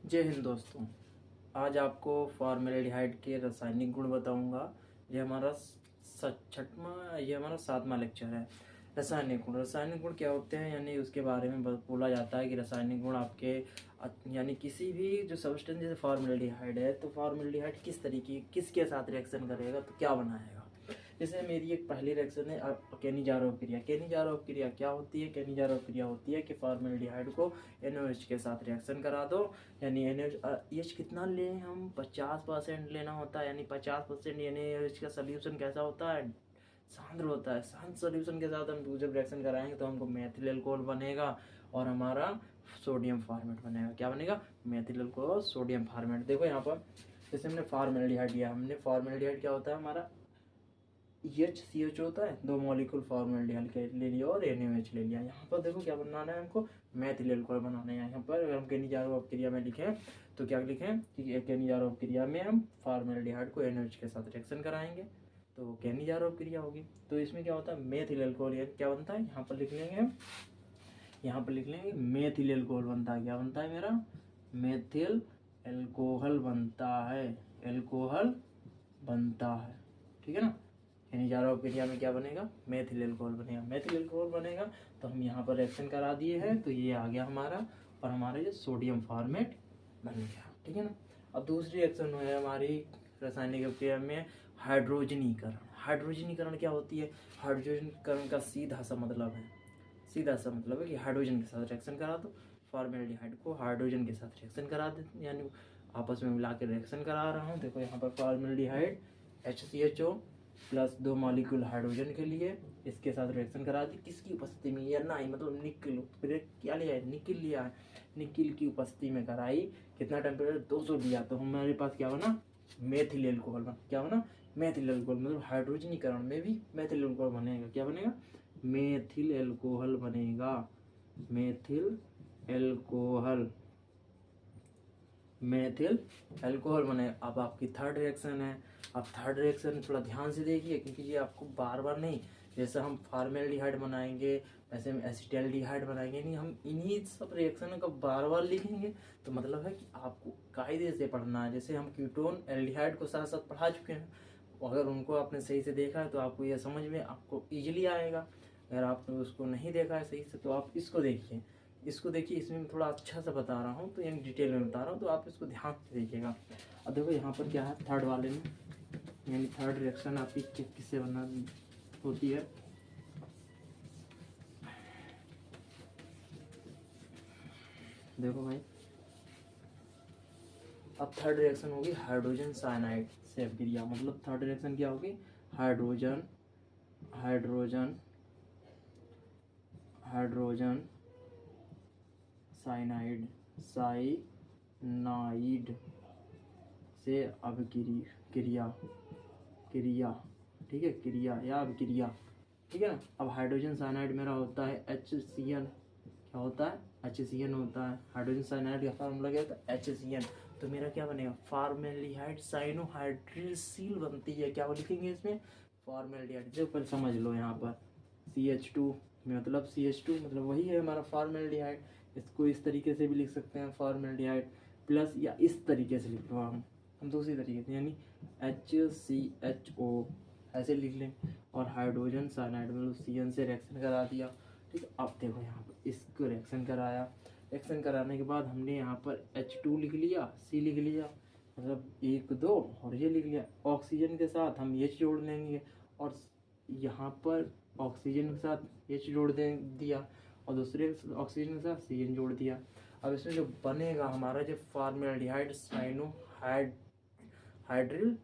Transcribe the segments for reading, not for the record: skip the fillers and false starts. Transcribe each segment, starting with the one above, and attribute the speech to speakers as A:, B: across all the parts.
A: जय हिंद दोस्तों। आज आपको फॉर्मेल्डिहाइड के रासायनिक गुण बताऊंगा। ये हमारा छठवां ये हमारा 7वां लेक्चर है। रासायनिक गुण क्या होते हैं, यानी उसके बारे में बोला जाता है कि रासायनिक गुण आपके यानी किसी भी जो सब्सटेंस जैसे फॉर्मेल्डिहाइड है, तो फॉर्मेल्डिहाइड किस तरीके किसके साथ रिएक्शन करेगा तो क्या बनाएगा। जैसे मेरी एक पहली रिएक्शन है केनिजारोव क्रिया। केनिजारोव क्रिया क्या होती है? केनिजारोव क्रिया होती है कि फॉर्मेल्डिहाइड को NaOH के साथ रिएक्शन करा दो, यानी NaOH कितना लें हम? 50% लेना होता है, यानी 50% NaOH का सोल्यूशन कैसा होता है? सांद्र होता है। शांत सोल्यूशन के साथ हम जब रिएक्शन कराएंगे तो हमको मेथिल अल्कोहल बनेगा और हमारा सोडियम फॉर्मेट बनेगा। क्या बनेगा? Methyl alcohol sodium format. देखो यहाँ पर जैसे हमने फॉर्मेल्डिहाइड लिया, हमने फॉर्मेल्डिहाइड क्या होता है हमारा HCH होता है, 2 मॉलिक्यूल फॉर्मेल्डिहाइड ले लिया और NaOH ले लिया। यहाँ पर देखो क्या बनाना है हमको? मेथिल अल्कोहल बनाना है। यहाँ पर अगर हम केनिजारोव क्रिया में लिखें तो क्या लिखें कि केनिजारोव क्रिया में हम फॉर्मेल्डिहाइड को NaOH के साथ रिएक्शन कराएंगे तो केनिजारोव क्रिया होगी। तो इसमें क्या होता है? मेथिल अल्कोहल क्या बनता है? यहाँ पर लिख लेंगे, यहाँ पर लिख लेंगे मेथिल अल्कोहल बनता है। क्या बनता है मेरा? मेथिल अल्कोहल बनता है। अल्कोहल बनता है, ठीक है ना। केनिजारोव क्रिया में क्या बनेगा? मेथिल अल्कोहल बनेगा। मेथिल अल्कोहल बनेगा तो हम यहाँ पर रिएक्शन करा दिए हैं, तो ये आ गया हमारा, और हमारा ये सोडियम फॉर्मेट बन गया, ठीक है ना। अब दूसरी रिएक्शन है हमारी रासायनिक क्रिया में हाइड्रोजनीकरण। हाइड्रोजनीकरण क्या होती है? हाइड्रोजनीकरण का सीधा सा मतलब है कि हाइड्रोजन के साथ रिएक्शन करा दो। फॉर्मेल्डिहाइड को हाइड्रोजन के साथ रिएक्शन करा दे, यानी आपस में मिला के रिएक्शन करा रहा हूँ। देखो यहाँ पर formaldehyde HCHO plus 2 molecule hydrogen के लिए इसके साथ रिएक्शन करा दी। किसकी उपस्थिति में? या नहीं, मतलब निकिल क्या लिया है? निकिल लिया है। निकिल की उपस्थिति में कराई। कितना टेम्परेचर? 200 दिया, तो हमारे पास क्या बना? मेथिल अल्कोहल बना। क्या बना? Methyl alcohol. मतलब हाइड्रोजनीकरण में भी मेथिल अल्कोहल बनेगा। क्या बनेगा? मेथिल अल्कोहल बनेगा। मेथिल अल्कोहल, मेथिल अल्कोहल बने। अब आपकी थर्ड रिएक्शन है। अब थर्ड रिएक्शन थोड़ा ध्यान से देखिए, क्योंकि ये आपको बार बार नहीं, जैसे हम फॉर्मेल्डिहाइड बनाएंगे वैसे हम एसिटाल्डिहाइड बनाएंगे नहीं, हम इन्हीं सब रिएक्शन को बार बार लिखेंगे। तो मतलब है कि आपको कायदे से पढ़ना है। जैसे हम कीटोन एल्डिहाइड को साथ साथ पढ़ा चुके हैं, अगर उनको आपने सही से देखा है तो आपको यह समझ में आपको ईजिली आएगा। अगर आपने उसको नहीं देखा है सही से तो आप इसको देखिए, इसमें मैं थोड़ा अच्छा सा बता रहा हूँ, तो यानी डिटेल में बता रहा हूँ, तो आप इसको ध्यान से देखिएगा। अब देखो यहाँ पर क्या है थर्ड वाले में, यानी थर्ड रिएक्शन आपकी किससे बना होती है? देखो भाई, अब थर्ड रिएक्शन होगी हाइड्रोजन साइनाइड से क्रिया। मतलब थर्ड रिएक्शन क्या होगी? हाइड्रोजन हाइड्रोजन हाइड्रोजन साइनाइड से अभिक्रिया क्रिया, ठीक है, क्रिया या अभिक्रिया, ठीक है ना। अब हाइड्रोजन साइनाइड मेरा होता है HCN। क्या होता है? HCN होता है। हाइड्रोजन साइनाइड का फार्मूला क्या होता है? HCN। तो मेरा क्या बनेगा? फॉर्मेल्डिहाइड साइनोहाइड्रिल बनती है। क्या लिखेंगे इसमें? फॉर्मेल्डिहाइड। जो पर समझ लो यहाँ पर CH2 मतलब CH2 मतलब वही है हमारा फॉर्मेल्डिहाइड। इसको इस तरीके से भी लिख सकते हैं फॉर्मेल्डिहाइड प्लस, या इस तरीके से लिख लो हम दूसरी तरीके से, यानी HCHO ऐसे लिख लें। और हाइड्रोजन साइनाइड मतलब CN से रिएक्शन करा दिया, ठीक है। अब देखो यहाँ पर इसको रिएक्शन कराया। रिएक्शन कराने के बाद हमने यहाँ पर H2 लिख लिया, C लिख लिया, मतलब 1 2, और ये लिख लिया। ऑक्सीजन के साथ हम H जोड़ लेंगे, और यहाँ पर ऑक्सीजन के साथ H जोड़ दिया, और दूसरे ऑक्सीजन के साथ CN जोड़ दिया। अब इसमें जो बनेगा हमारा जो फॉर्मेल्डिहाइड साइनोहाइड्रिल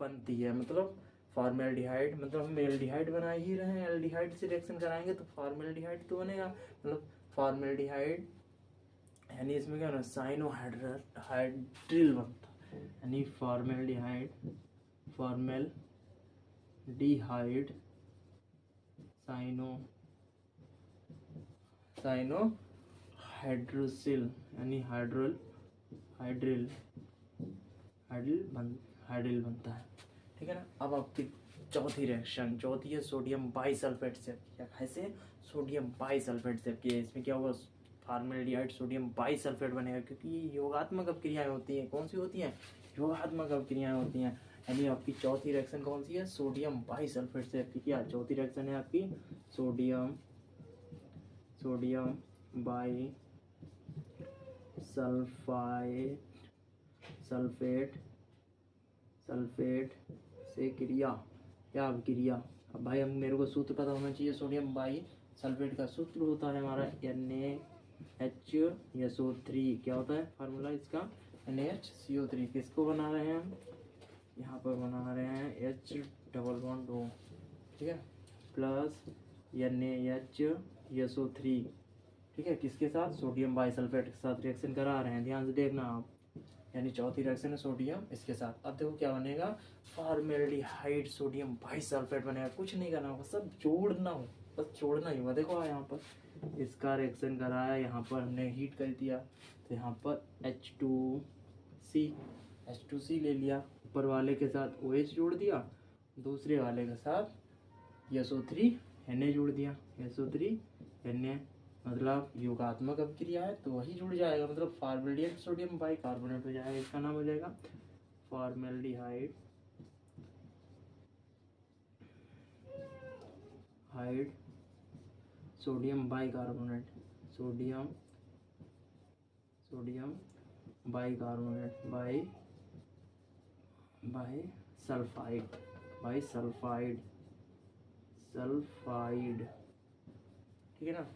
A: बनती है। मतलब फॉर्मेल्डिहाइड मतलब हम एल्डिहाइड बना ही रहे हैं, एल्डिहाइड से रिएक्शन कराएंगे तो फॉर्मेल्डिहाइड तो बनेगा। मतलब फॉर्मेल्डिहाइड यानी इसमें क्या होना? साइनोहाइड्रिल बनता है, यानी फॉर्मेल्डिहाइड साइनोहाइड्रोसिल, यानी हाइड्रिल बनता है, ठीक है ना। अब आपकी चौथी रिएक्शन, है सोडियम बाइसल्फेट से किया। कैसे? सोडियम बाइसल्फेट से किया। इसमें क्या होगा? फॉर्मेल्डिहाइड सोडियम बाइसल्फेट बनेगा, क्योंकि ये योगात्मक अपक्रियाएं होती हैं। कौन सी होती हैं? योगात्मक अपक्रियाएं होती हैं। यानी आपकी चौथी रिएक्शन कौन सी है? सोडियम बाइसल्फेट से अपक्रिया। चौथी रिएक्शन है आपकी सोडियम बाई सल्फेट से क्रिया, क्या अभिक्रिया। अब भाई हम मेरे को सूत्र पता होना चाहिए। सोडियम बाई सल्फेट का सूत्र होता है हमारा NaHSO3। क्या होता है फार्मूला इसका? NaHCO3। किसको बना रहे हैं हम? यहाँ पर बना रहे हैं H डबल बॉन्ड O, ठीक है, प्लस NaHSO3, ठीक है, किसके साथ? सोडियम बाइसल्फेट के साथ रिएक्शन करा रहे हैं, ध्यान से देखना आप। यानी चौथी रिएक्शन है सोडियम इसके साथ। अब देखो क्या बनेगा? फॉर्मेल्डिहाइड सोडियम बाइसल्फेट बनेगा। कुछ नहीं करना होगा, सब जोड़ना हो, बस जोड़ना ही होगा। देखो यहाँ पर इसका रिएक्शन कराया, यहाँ पर हमने हीट कर दिया, तो यहाँ पर H2C ले लिया, ऊपर वाले के साथ OH जोड़ दिया, दूसरे वाले के साथ SO3 Na जोड़ दिया। SO3 Na मतलब योगात्मक अपक्रिया है तो वही जुड़ जाएगा, मतलब फॉर्मेल्डिहाइड सोडियम बाइकार्बोनेट हो जाएगा। इसका नाम हो जाएगा formaldehyde sodium bicarbonate, sodium bicarbonate by sulphide, ठीक है ना।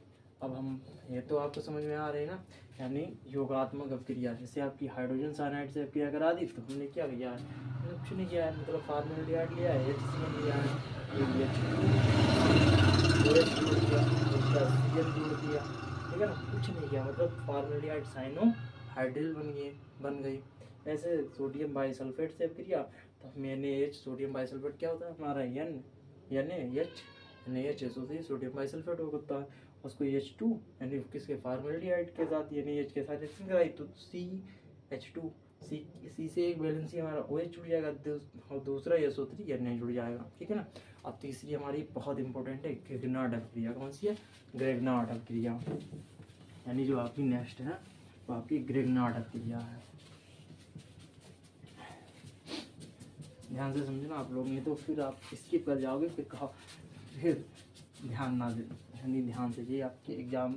A: अब हम ये तो आपको समझ में आ रहे हैं ना, यानी योगात्मक अपक्रिया। जैसे आपकी हाइड्रोजन साइनाइड से अपक्रिया करा दी तो हमने क्या किया है? कुछ नहीं किया है, मतलब फॉर्मेल्डिहाइड लिया है, HCl लिया है, OH जोड़ दिया, उसका Cl जोड़ दिया, ठीक है ना, कुछ नहीं किया, मतलब फॉर्मेल्डिहाइड साइनोहाइड्रिल बन गई। ऐसे सोडियम बाइसल्फेट से अपक्रिया, तो NaH सोडियम बाइसल्फेट क्या होता है हमारा? NaHSO3 सोडियम बाइसल्फेट होता है। उसको H2 यानी किसके? फॉर्मेल्डिहाइड के साथ NaH के साथ रिएक्शन कराई तो CH2, C से एक वैलेंसी हमारा OH जुड़ जाएगा और दूसरा SO3 Na जुड़ जाएगा, ठीक है ना। अब तीसरी हमारी बहुत इंपॉर्टेंट है, ग्रेगनार्ड अपक्रिया। कौन सी है? ग्रेगनार्ड अपक्रिया, यानी जो आपकी नेक्स्ट है वो आपकी ग्रेगनार्ड अपक्रिया है। ध्यान से समझना आप लोग, नहीं तो फिर आप स्किप कर जाओगे, फिर ध्यान ना दे, यानी ध्यान से। ये आपके एग्जाम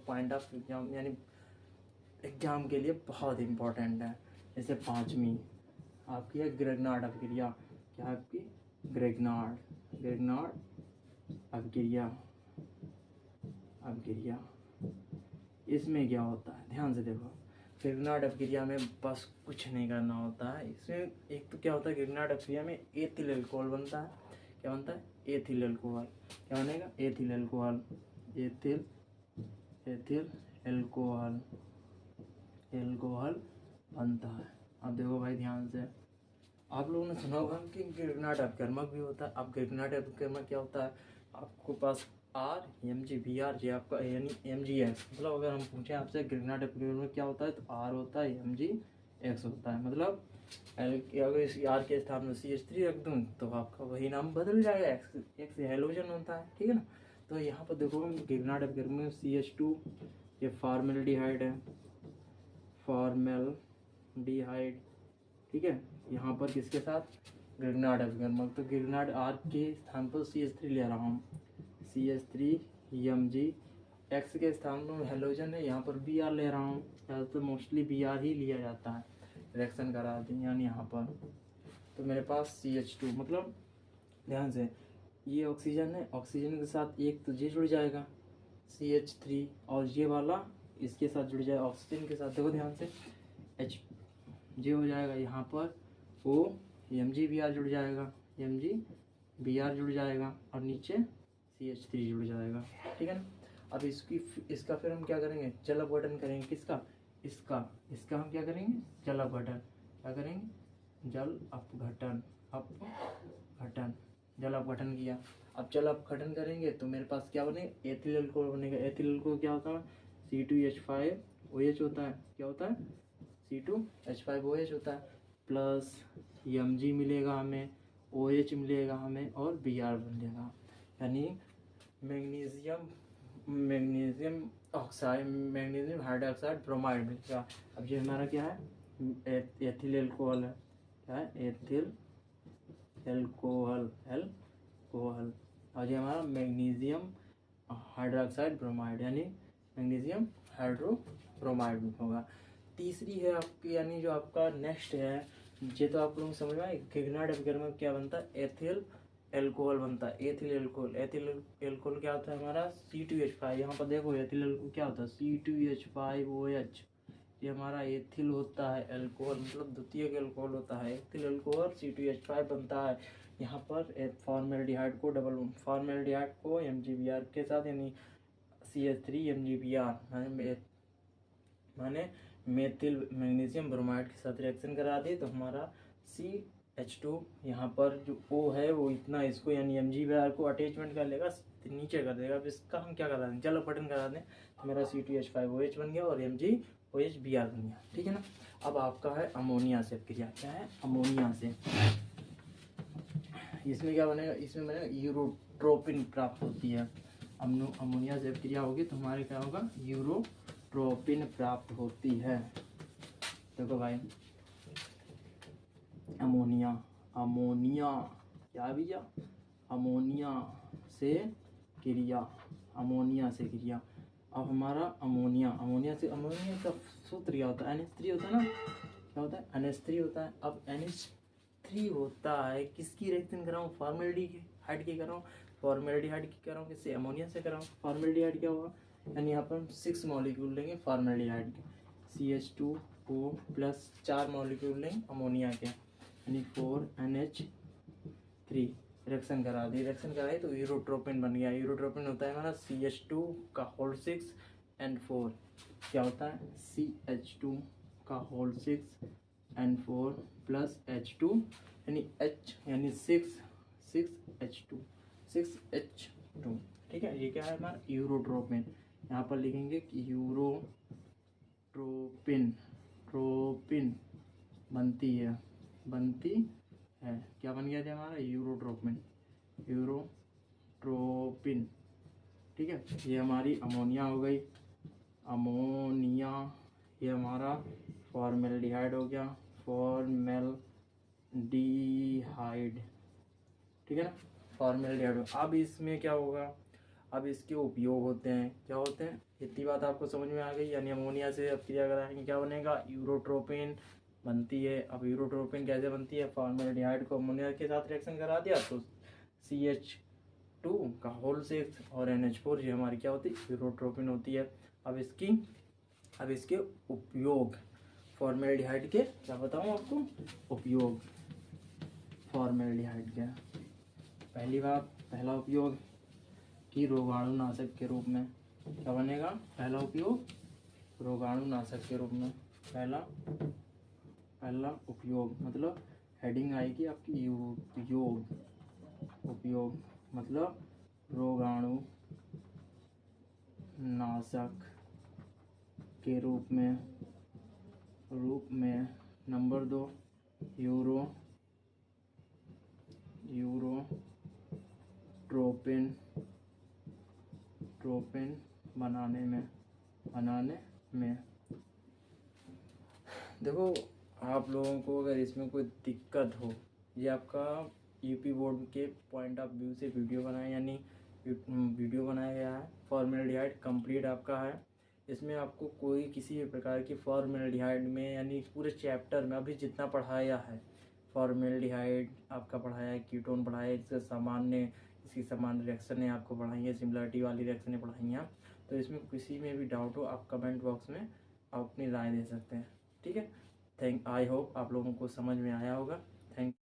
A: पॉइंट ऑफ एग्जाम यानी एग्जाम के लिए बहुत इम्पोर्टेंट है। जैसे पांचवी आपकी है ग्रेगनार्ड अपक्रिया। क्या है आपकी? ग्रेगनार्ड अपक्रिया। इसमें क्या होता है? ध्यान से देखो, ग्रेगनार्ड अपक्रिया में बस कुछ नहीं करना होता है। इसमें एक तो क्या होता है, ग्रेगनार्ड अपक्रिया में एथिल अल्कोहल बनता है। क्या बनता है? Ethyl alcohol. क्या बनेगा? एथिल अल्कोहल बनता है। अब देखो भाई ध्यान से, आप लोगों ने सुना होगा कि ग्रेगनार्ड अपकर्मक भी होता है। अब ग्रेगनार्ड अपकर्मक क्या होता है? आपको पास RMgBr आपका यानी MgX, मतलब अगर हम पूछें आपसे ग्रेगनार्ड अपकर्मक क्या होता है तो R होता है, MgX होता है। मतलब अगर इस R के स्थान में CH3 रख दूँ तो आपका वही नाम बदल जाएगा, X हेलोजन होता है, ठीक है ना। तो यहाँ पर देखो ग्रेगनार्ड अपकर्मक CH2, ये फॉर्मेल्डिहाइड है, ठीक है। यहाँ पर किसके साथ? ग्रेगनार्ड अपकर्मक, तो ग्रेगनार्ड R के स्थान पर CH3 ले रहा हूँ, CH3 MgX के स्थान पर हेलोजन है, यहाँ पर Br ले रहा हूँ। ज़्यादातर मोस्टली Br ही लिया जाता है, रिएक्शन करा दी यानी यहाँ पर। तो मेरे पास CH2, मतलब ध्यान से, ये ऑक्सीजन है, ऑक्सीजन के साथ एक तो ये जुड़ जाएगा CH3, और ये वाला इसके साथ जुड़ जाएगा ऑक्सीजन के साथ। देखो ध्यान से, H ये हो जाएगा, यहाँ पर O MgBr जुड़ जाएगा, MgBr जुड़ जाएगा, और नीचे CH3 जुड़ जाएगा, ठीक है ना। अब इसका फिर हम क्या करेंगे? जल अपघटन करेंगे। किसका? इसका हम क्या करेंगे? जल अपघटन। क्या करेंगे? जल अपघटन किया। अब जल अपघटन करेंगे तो मेरे पास क्या बनेगा? एथिल अल्कोहल बनेगा। एथिल अल्कोहल क्या होता है? C2H5OH होता है। क्या होता है? C2H5OH होता है, प्लस Mg मिलेगा हमें, OH मिलेगा हमें, और Br मिलेगा, यानी magnesium magnesium oxide, magnesium hydroxide bromide मिलेगा। अब ये हमारा क्या है, एथिल एल्कोहल है, क्या है, एथिल एल्कोहल, एल्कोहल। और ये हमारा मैग्नीशियम हाइड्रोक्साइड ब्रोमाइड, यानी मैग्नीशियम हाइड्रोब्रोमाइड होगा। तीसरी है आपकी, यानी जो आपका नेक्स्ट है, ये तो आप लोगों को समझ में आए, गिगनाइट वगैरह में क्या बनता है, एथिल एल्कोहल बनता है, एथिल एल्कोहल। एथिल एल्कोहल क्या होता है हमारा, C2H5। यहाँ पर देखो एथिल एल्कोहल क्या होता है, C2H5OH। ये हमारा एथिल होता है एल्कोहल, मतलब द्वितीयक एल्कोहल होता है। एथिल एल्कोहल C2H5 बनता है। यहाँ पर फॉर्मेल्डिहाइड को फॉर्मेल्डिहाइड को MgBr के साथ, यानी CH3MgBr माने मेथिल मैग्नीशियम ब्रोमाइड के साथ रिएक्शन करा दी, तो हमारा CH2 यहाँ पर जो O है वो इतना इसको, यानी MgBr को अटैचमेंट कर लेगा, नीचे कर देगा। अब इसका हम क्या करा दें, चलो बटन करा दें, तो मेरा C2H5OH बन गया और MgOH बन गया, ठीक है ना। अब आपका है अमोनिया से क्रिया, क्या है, अमोनिया से। इसमें क्या बनेगा, इसमें बनेगा यूरोट्रोपिन प्राप्त होती है। अमोनिया से क्रिया होगी तो हमारे क्या होगा, यूरोट्रोपिन प्राप्त होती है। देखो भाई, अमोनिया, अमोनिया क्या भैया, अमोनिया से क्रिया, अमोनिया से क्रिया। अब हमारा अमोनिया, अमोनिया का सूत्र क्या होता है, NH3 होता है ना, क्या होता है, NH3 होता है। अब NH3 होता है, किसकी रिएक्शन कर रहा हूँ, फॉर्मेल्डिहाइड की कर रहा हूँ, फॉर्मेल्डिहाइड की कर रहा हूँ, किससे, अमोनिया से कर रहा हूँ। फॉर्मेल्डिहाइड क्या होगा, यानी यहाँ पर हम 6 मॉलिक्यूल लेंगे फॉर्मेल्डिहाइड के, CH2O प्लस 4 मॉलिक्यूल लेंगे अमोनिया के, यानी 4NH3। रिएक्शन करा दी, रिएक्शन कराई तो यूरोट्रोपिन बन गया। यूरोट्रोपिन होता है हमारा CH2 का होल 6 N4, क्या होता है, CH2 का होल 6 N4 प्लस H2, यानी H यानी 6H2, ठीक है। ये क्या है हमारा, यूरोट्रोपिन। यहाँ पर लिखेंगे कि यूरोट्रोपिन बनती है, क्या बन गया था हमारा, यूरोट्रोपिन, ठीक है। ये हमारी अमोनिया हो गई, अमोनिया। ये हमारा फॉर्मेल्डिहाइड हो गया, फॉर्मेल्डिहाइड, ठीक है ना, फॉर्मेल्डिहाइड। अब इसमें क्या होगा, अब इसके उपयोग होते हैं, क्या होते हैं, इतनी बात आपको समझ में आ गई। यानी अमोनिया से अब क्रिया कराएंगे, क्या बनेगा, यूरोट्रोपिन बनती है। अब यूरोट्रोपिन कैसे बनती है, फॉर्मेल्डिहाइड को अमोनिया के साथ रिएक्शन करा दिया तो CH2 का होल 6 और NH4, ये हमारी क्या होती है, यूरोट्रोपिन होती है। अब इसके उपयोग, फॉर्मेल्डिहाइड के क्या बताऊँ आपको, उपयोग फॉर्मेल्डिहाइड के। पहला उपयोग कि रोगाणुनाशक के रूप में, क्या बनेगा, पहला उपयोग रोगाणुनाशक के रूप में। पहला उपयोग मतलब हेडिंग आएगी आपकी, उपयोग मतलब रोगाणुनाशक के रूप में। नंबर 2, यूरोट्रोपिन बनाने में। देखो, आप लोगों को अगर इसमें कोई दिक्कत हो, ये आपका यूपी बोर्ड के पॉइंट ऑफ व्यू से वीडियो बनाया गया है। फॉर्मेल्डिहाइड कंप्लीट आपका है। इसमें आपको कोई किसी भी प्रकार की फॉर्मेल्डिहाइड में, यानी पूरे चैप्टर में अभी जितना पढ़ाया है, फॉर्मेल्डिहाइड आपका पढ़ाया है, कीटोन पढ़ाया है, इसकी सामान्य रिएक्शनें आपको पढ़ाई है, सिमिलरिटी वाली रिएक्शनें पढ़ाई हैं। तो इसमें किसी में भी डाउट हो, आप कमेंट बॉक्स में आप अपनी राय दे सकते हैं, ठीक है। आई होप आप लोगों को समझ में आया होगा।